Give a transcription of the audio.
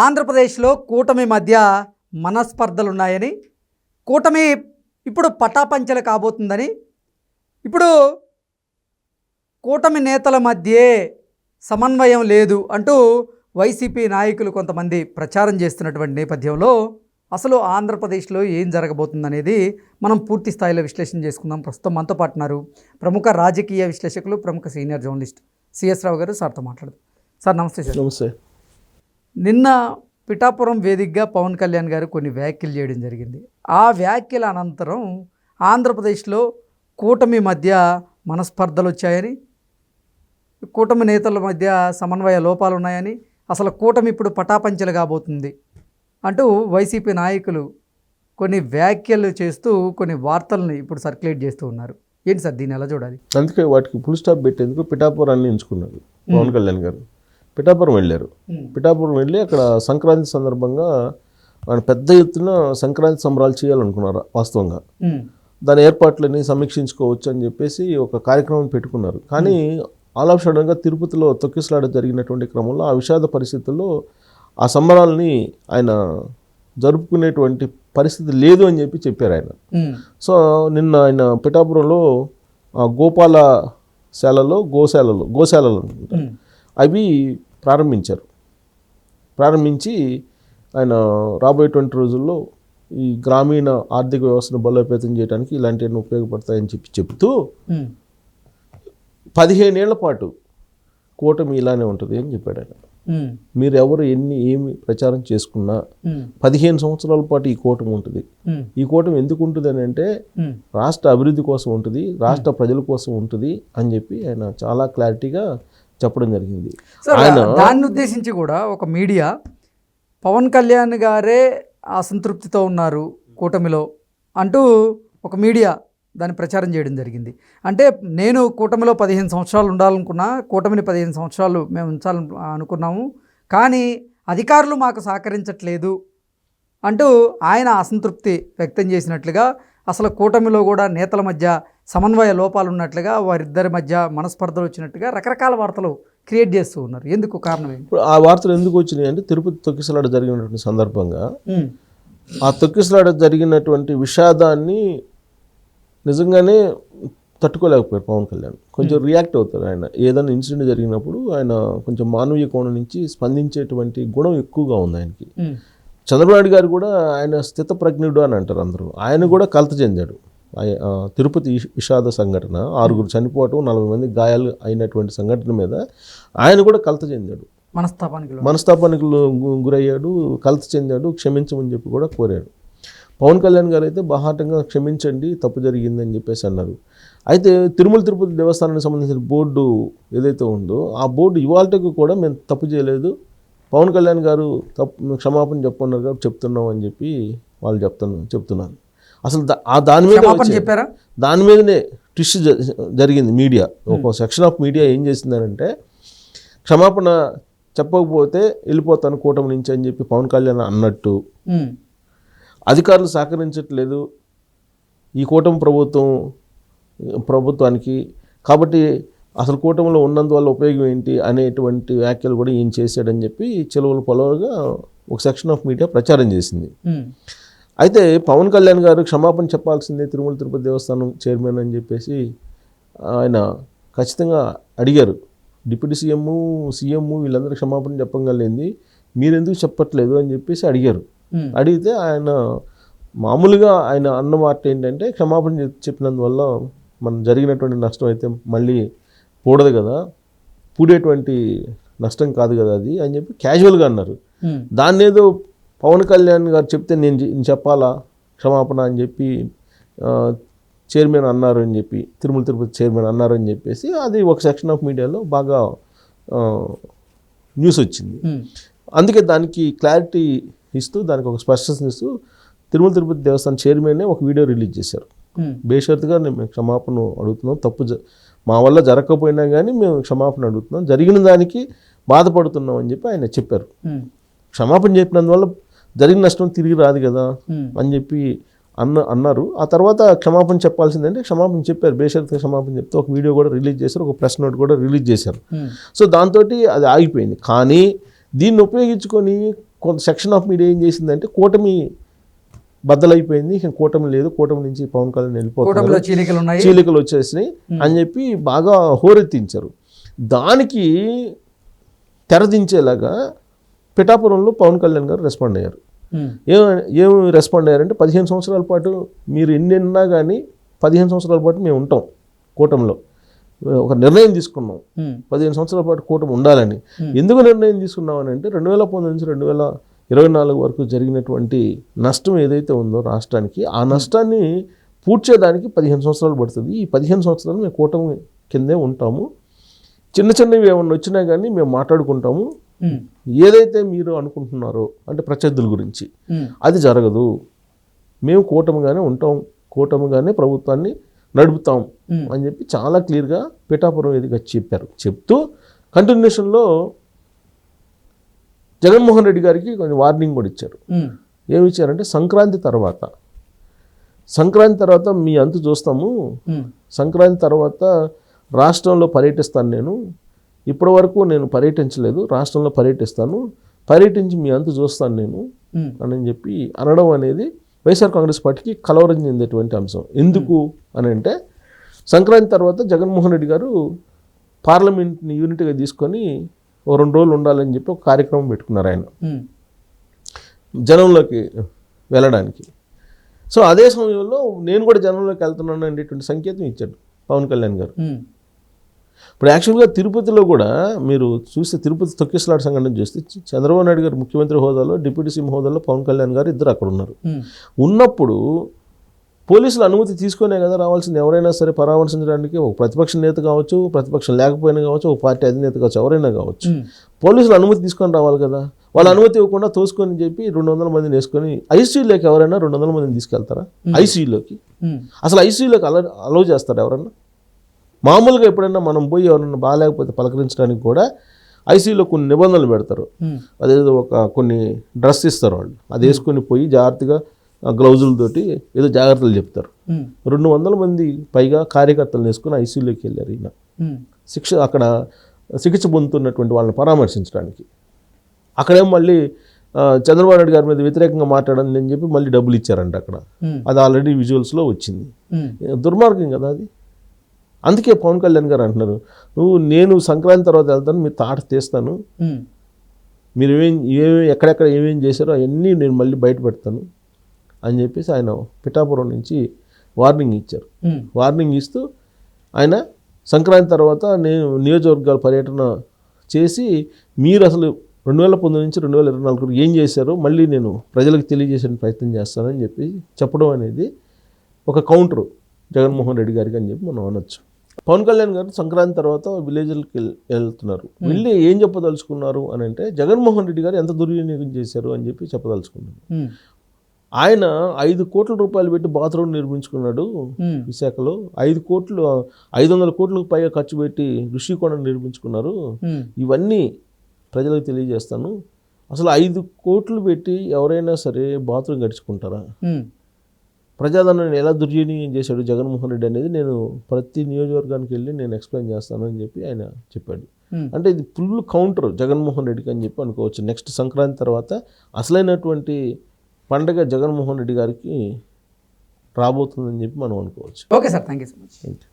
ఆంధ్రప్రదేశ్లో కూటమి మధ్య మనస్పర్ధలున్నాయని, కూటమి ఇప్పుడు పటాపంచలు కాబోతుందని, ఇప్పుడు కూటమి నేతల మధ్యే సమన్వయం లేదు అంటూ వైసీపీ నాయకులు కొంతమంది ప్రచారం చేస్తున్నటువంటి నేపథ్యంలో అసలు ఆంధ్రప్రదేశ్లో ఏం జరగబోతుందనేది మనం పూర్తి స్థాయిలో విశ్లేషణ చేసుకుందాం. ప్రస్తుతం మనతో పాటు ఉన్నారు ప్రముఖ రాజకీయ విశ్లేషకులు, ప్రముఖ సీనియర్ జర్నలిస్ట్ సిఎస్ రావు గారు. సార్తో మాట్లాడదాం. సార్ నమస్తే. సార్ నమస్తే. నిన్న పిఠాపురం వేదికగా పవన్ కళ్యాణ్ గారు కొన్ని వ్యాఖ్యలు చేయడం జరిగింది. ఆ వ్యాఖ్యల అనంతరం ఆంధ్రప్రదేశ్లో కూటమి మధ్య మనస్పర్ధలు వచ్చాయని, కూటమి నేతల మధ్య సమన్వయ లోపాలు ఉన్నాయని, అసలు కూటమి ఇప్పుడు పటాపంచలు కాబోతుంది అంటూ వైసీపీ నాయకులు కొన్ని వ్యాఖ్యలు చేస్తూ కొన్ని వార్తల్ని ఇప్పుడు సర్క్యులేట్ చేస్తూ ఉన్నారు. ఏంటి సార్, దీన్ని ఎలా చూడాలి? అందుకే వాటికి ఫుల్ స్టాప్ పెట్టేందుకు పిఠాపురాన్ని ఎంచుకున్నారు పవన్ కళ్యాణ్ గారు. పిఠాపురం వెళ్ళారు. పిఠాపురం వెళ్ళి అక్కడ సంక్రాంతి సందర్భంగా ఆయన పెద్ద ఎత్తున సంక్రాంతి సంబరాలు చేయాలనుకున్నారు. వాస్తవంగా దాని ఏర్పాట్లని సమీక్షించుకోవచ్చు అని చెప్పేసి ఒక కార్యక్రమం పెట్టుకున్నారు. కానీ ఆల్ ఆఫ్ సడన్గా తిరుపతిలో తొక్కిసలాట జరిగినటువంటి క్రమంలో ఆ విషాద పరిస్థితుల్లో ఆ సంబరాలని ఆయన జరుపుకునేటువంటి పరిస్థితి లేదు అని చెప్పి చెప్పారు ఆయన. సో నిన్న ఆయన పిఠాపురంలో గోశాలలో అవి ప్రారంభించి ఆయన రాబోయేటువంటి రోజుల్లో ఈ గ్రామీణ ఆర్థిక వ్యవస్థను బలోపేతం చేయడానికి ఇలాంటివన్నీ ఉపయోగపడతాయని చెప్తూ 15 ఏళ్ల పాటు కూటమి ఇలానే ఉంటుంది అని చెప్పాడు ఆయన. మీరు ఎవరు ఏమి ప్రచారం చేసుకున్నా 15 సంవత్సరాల పాటు ఈ కూటమి ఉంటుంది. ఈ కూటమి ఎందుకు ఉంటుంది అని అంటే రాష్ట్ర అభివృద్ధి కోసం ఉంటుంది, రాష్ట్ర ప్రజల కోసం ఉంటుంది అని చెప్పి ఆయన చాలా క్లారిటీగా చెప్పడం జరిగింది. దాన్ని ఉద్దేశించి కూడా ఒక మీడియా పవన్ కళ్యాణ్ గారే అసంతృప్తితో ఉన్నారు కూటమిలో అంటూ ఒక మీడియా దాన్ని ప్రచారం చేయడం జరిగింది. అంటే నేను కూటమిలో 15 సంవత్సరాలు ఉండాలనుకున్నా, కూటమిని 15 సంవత్సరాలు మేము ఉంచాలని అనుకున్నాము, కానీ అధికారులు మాకు సహకరించట్లేదు అంటూ ఆయన అసంతృప్తి వ్యక్తం చేసినట్లుగా, అసలు కూటమిలో కూడా నేతల మధ్య సమన్వయ లోపాలు ఉన్నట్లుగా, వారిద్దరి మధ్య మనస్పర్ధలు వచ్చినట్టుగా రకరకాల వార్తలు క్రియేట్ చేస్తూ ఉన్నారు. ఎందుకు కారణం ఏంటి? ఇప్పుడు ఆ వార్తలు ఎందుకు వచ్చినాయి అంటే తిరుపతి తొక్కిసలాట జరిగినటువంటి సందర్భంగా ఆ తొక్కిసలాట జరిగినటువంటి విషాదాన్ని నిజంగానే తట్టుకోలేకపోయారు పవన్ కళ్యాణ్. కొంచెం రియాక్ట్ అవుతారు ఆయన. ఏదైనా ఇన్సిడెంట్ జరిగినప్పుడు ఆయన కొంచెం మానవీయ కోణం నుంచి స్పందించేటువంటి గుణం ఎక్కువగా ఉంది ఆయనకి. చంద్రబాబు నాయుడు గారు కూడా ఆయన స్థితప్రజ్ఞుడు అని అంటారు అందరూ. ఆయన కూడా కలత చెందాడు. తిరుపతి విషాద సంఘటన, 6 చనిపోవటం, 40 మంది గాయాలు అయినటువంటి సంఘటన మీద ఆయన కూడా కలత చెందాడు, మనస్తాపానికి గురయ్యాడు, కలత చెందాడు, క్షమించమని చెప్పి కూడా కోరాడు. పవన్ కళ్యాణ్ గారు అయితే బాహాటంగా క్షమించండి, తప్పు జరిగిందని చెప్పేసి అన్నారు. అయితే తిరుపతి దేవస్థానానికి సంబంధించిన బోర్డు ఏదైతే ఉందో ఆ బోర్డు ఇవాళకి కూడా మేము తప్పు చేయలేదు, పవన్ కళ్యాణ్ గారు క్షమాపణ చెప్పన్నారు కాబట్టి చెప్తున్నాం అని చెప్పి వాళ్ళు చెప్తున్నారు. అసలు దాని మీద చెప్పారా? దాని మీదనే ట్విస్ట్ జరిగింది. మీడియా, ఒక సెక్షన్ ఆఫ్ మీడియా ఏం చేసిందనంటే, క్షమాపణ చెప్పకపోతే వెళ్ళిపోతాను కూటమి నుంచి అని చెప్పి పవన్ కళ్యాణ్ అన్నట్టు, అధికారులు సహకరించట్లేదు ఈ కూటమి ప్రభుత్వానికి, కాబట్టి అసలు కూటమిలో ఉన్నందువల్ల ఉపయోగం ఏంటి అనేటువంటి వ్యాఖ్యలు కూడా ఏం చేశాడని చెప్పి చెలువలు పొలవుగా ఒక సెక్షన్ ఆఫ్ మీడియా ప్రచారం చేసింది. అయితే పవన్ కళ్యాణ్ గారు క్షమాపణ చెప్పాల్సిందే తిరుపతి దేవస్థానం చైర్మన్ అని చెప్పేసి ఆయన ఖచ్చితంగా అడిగారు. డిప్యూటీ సీఎం వీళ్ళందరూ క్షమాపణ చెప్పగలిగింది, మీరెందుకు చెప్పట్లేదు అని చెప్పేసి అడిగారు. అడిగితే ఆయన మామూలుగా ఆయన అన్న మాట ఏంటంటే, క్షమాపణ చెప్పినందువల్ల మనం జరిగినటువంటి నష్టం అయితే మళ్ళీ పూడదు కదా, పూడేటువంటి నష్టం కాదు కదా అది అని చెప్పి క్యాజువల్గా అన్నారు. దాన్ని ఏదో పవన్ కళ్యాణ్ గారు చెప్తే నేను చెప్పాలా క్షమాపణ అని చెప్పి చైర్మన్ అన్నారు అని చెప్పి, తిరుపతి చైర్మన్ అన్నారు అని చెప్పేసి అది ఒక సెక్షన్ ఆఫ్ మీడియాలో బాగా న్యూస్ వచ్చింది. అందుకే దానికి క్లారిటీ ఇస్తూ, దానికి ఒక స్పష్టత ఇస్తూ తిరుపతి దేవస్థానం చైర్మన్నే ఒక వీడియో రిలీజ్ చేశారు. బేషరతుగా మేము క్షమాపణ అడుగుతున్నాం, తప్పు మా వల్ల జరగకపోయినా కానీ మేము క్షమాపణ అడుగుతున్నాం, జరిగిన దానికి బాధపడుతున్నాం అని చెప్పి ఆయన చెప్పారు. క్షమాపణ చెప్పినందువల్ల జరిగిన నష్టం తిరిగి రాదు కదా అని చెప్పి అన్నారు. ఆ తర్వాత క్షమాపణ చెప్పాల్సిందంటే క్షమాపణ చెప్పారు, బేషరతుగా క్షమాపణ చెప్తే ఒక వీడియో కూడా రిలీజ్ చేశారు, ఒక ప్రెస్ నోట్ కూడా రిలీజ్ చేశారు. సో దాంతో అది ఆగిపోయింది. కానీ దీన్ని ఉపయోగించుకొని కొంత సెక్షన్ ఆఫ్ మీడియా ఏం చేసిందంటే కూటమి బద్దలైపోయింది, ఇక కూటమి లేదు, కూటమి నుంచి పవన్ కళ్యాణ్ వెళ్ళిపోతున్నారు, కూటమిలో చీలికలు ఉన్నాయి, చీలికలు వచ్చేసినాయి అని చెప్పి బాగా హోరెత్తించారు. దానికి తెరదించేలాగా పిఠాపురంలో పవన్ కళ్యాణ్ గారు రెస్పాండ్ అయ్యారు. ఏమి రెస్పాండ్ అయ్యారంటే 15 సంవత్సరాల పాటు మీరు ఎన్నెన్నా కానీ 15 సంవత్సరాల పాటు మేము ఉంటాం కూటమిలో, ఒక నిర్ణయం తీసుకున్నాం 15 సంవత్సరాల పాటు కూటమి ఉండాలని. ఎందుకు నిర్ణయం తీసుకున్నామని అంటే 2019 నుంచి 2024 వరకు జరిగినటువంటి నష్టం ఏదైతే ఉందో రాష్ట్రానికి, ఆ నష్టాన్ని పూడ్చేదానికి 15 సంవత్సరాలు పడుతుంది. ఈ 15 సంవత్సరాలు మేము కూటమి కిందే ఉంటాము, చిన్న చిన్నవి ఏమన్నా వచ్చినా కానీ మేము మాట్లాడుకుంటాము, ఏదైతే మీరు అనుకుంటున్నారో అంటే ప్రత్యర్థుల గురించి అది జరగదు, మేము కూటమిగానే ఉంటాం, కూటమిగానే ప్రభుత్వాన్ని నడుపుతాం అని చెప్పి చాలా క్లియర్గా పిఠాపురం వేదికగా చెప్పారు. చెప్తూ కంటిన్యూషన్లో జగన్మోహన్ రెడ్డి గారికి కొంచెం వార్నింగ్ కూడా ఇచ్చారు. ఏమి ఇచ్చారంటే సంక్రాంతి తర్వాత మీ అంతు చూస్తాము, సంక్రాంతి తర్వాత రాష్ట్రంలో పర్యటిస్తాను, నేను ఇప్పటి వరకు నేను పర్యటించలేదు, రాష్ట్రంలో పర్యటిస్తాను, పర్యటించి మీ అంతు చూస్తాను నేను అని చెప్పి అనడం అనేది వైఎస్ఆర్ కాంగ్రెస్ పార్టీకి కలవరం చెందేటువంటి అంశం. ఎందుకు అని అంటే సంక్రాంతి తర్వాత జగన్మోహన్ రెడ్డి గారు పార్లమెంట్ని యూనిట్గా తీసుకొని ఓ 2 రోజులు ఉండాలని చెప్పి ఒక కార్యక్రమం పెట్టుకున్నారు ఆయన జనంలోకి వెళ్ళడానికి. సో అదే సమయంలో నేను కూడా జనంలోకి వెళ్తున్నాను అనేటువంటి సంకేతం ఇచ్చాడు పవన్ కళ్యాణ్ గారు. ఇప్పుడు యాక్చువల్గా తిరుపతిలో కూడా మీరు చూస్తే, తిరుపతి తొక్కిసలాట సంఘటన చూస్తే చంద్రబాబు నాయుడు గారు ముఖ్యమంత్రి హోదాలో, డిప్యూటీ సీఎం హోదాలో పవన్ కళ్యాణ్ గారు ఇద్దరు అక్కడ ఉన్నారు. ఉన్నప్పుడు పోలీసుల అనుమతి తీసుకునే కదా రావాల్సింది. ఎవరైనా సరే పరామర్శించడానికి ఒక ప్రతిపక్ష నేత కావచ్చు, ప్రతిపక్షం లేకపోయినా కావచ్చు, ఒక పార్టీ అధినేత కావచ్చు, ఎవరైనా కావచ్చు, పోలీసులు అనుమతి తీసుకొని రావాలి కదా. వాళ్ళ అనుమతి ఇవ్వకుండా తోసుకొని చెప్పి 200 మందిని వేసుకొని ఐసీయూలోకి ఎవరైనా 200 మందిని తీసుకెళ్తారా? ఐసీయూలోకి అసలు ఐసీయూలోకి అలౌ చేస్తారా ఎవరన్నా? మామూలుగా ఎప్పుడైనా మనం పోయి ఎవరైనా బాగాలేకపోతే పలకరించడానికి కూడా ఐసీయూలో కొన్ని నిబంధనలు పెడతారు. అదేదో కొన్ని డ్రెస్ ఇస్తారు వాళ్ళు, అది వేసుకొని పోయి జాగ్రత్తగా గ్లౌజులతోటి ఏదో జాగ్రత్తలు చెప్తారు. 200 మంది పైగా కార్యకర్తలను వేసుకొని ఐసీయూలోకి వెళ్ళారు ఈయన అక్కడ చికిత్స పొందుతున్నటువంటి వాళ్ళని పరామర్శించడానికి. అక్కడేమో మళ్ళీ చంద్రబాబు నాయుడు గారి మీద వ్యతిరేకంగా మాట్లాడండి అని చెప్పి మళ్ళీ డబ్బులు ఇచ్చారంట అక్కడ. అది ఆల్రెడీ విజువల్స్లో వచ్చింది. దుర్మార్గం కదా అది. అందుకే పవన్ కళ్యాణ్ గారు అంటున్నారు, నేను సంక్రాంతి తర్వాత వెళ్తాను, మీరు తాట తీస్తాను, మీరు ఎక్కడెక్కడ ఏమేం చేశారో అవన్నీ నేను మళ్ళీ బయట పెడతాను అని చెప్పేసి ఆయన పిఠాపురం నుంచి వార్నింగ్ ఇచ్చారు. వార్నింగ్ ఇస్తూ ఆయన సంక్రాంతి తర్వాత నేను నియోజకవర్గాల పర్యటన చేసి మీరు అసలు 2019 నుంచి 2024 ఏం చేశారో మళ్ళీ నేను ప్రజలకు తెలియజేసే ప్రయత్నం చేస్తానని చెప్పి చెప్పడం అనేది ఒక కౌంటరు జగన్మోహన్ రెడ్డి గారికి అని చెప్పి మనం అనొచ్చు. పవన్ కళ్యాణ్ గారు సంక్రాంతి తర్వాత విలేజ్లకి వెళ్తున్నారు. వెళ్ళి ఏం చెప్పదలుచుకున్నారు అని అంటే జగన్మోహన్ రెడ్డి గారు ఎంత దుర్వినియోగం చేశారు అని చెప్పి చెప్పదలుచుకున్నారు. ఆయన 5 కోట్ల రూపాయలు పెట్టి బాత్రూమ్ నిర్మించుకున్నాడు విశాఖలో. 500 కోట్లకు పైగా ఖర్చు పెట్టి ఋషికొండ నిర్మించుకున్నారు. ఇవన్నీ ప్రజలకు తెలియజేస్తాను. అసలు 5 కోట్లు పెట్టి ఎవరైనా సరే బాత్రూమ్ గడుచుకుంటారా? ప్రజాధనాన్ని ఎలా దుర్వినియోగం చేశాడు జగన్మోహన్ రెడ్డి అనేది నేను ప్రతి నియోజకవర్గానికి వెళ్ళి నేను ఎక్స్ప్లెయిన్ చేస్తాను అని చెప్పి ఆయన చెప్పాడు. అంటే ఇది ఫుల్ కౌంటర్ జగన్మోహన్ రెడ్డికి అని చెప్పి అనుకోవచ్చు. నెక్స్ట్ సంక్రాంతి తర్వాత అసలైనటువంటి పండగ జగన్మోహన్ రెడ్డి గారికి రాబోతుందని చెప్పి మనం అనుకోవచ్చు. Okay sir, thank you so much.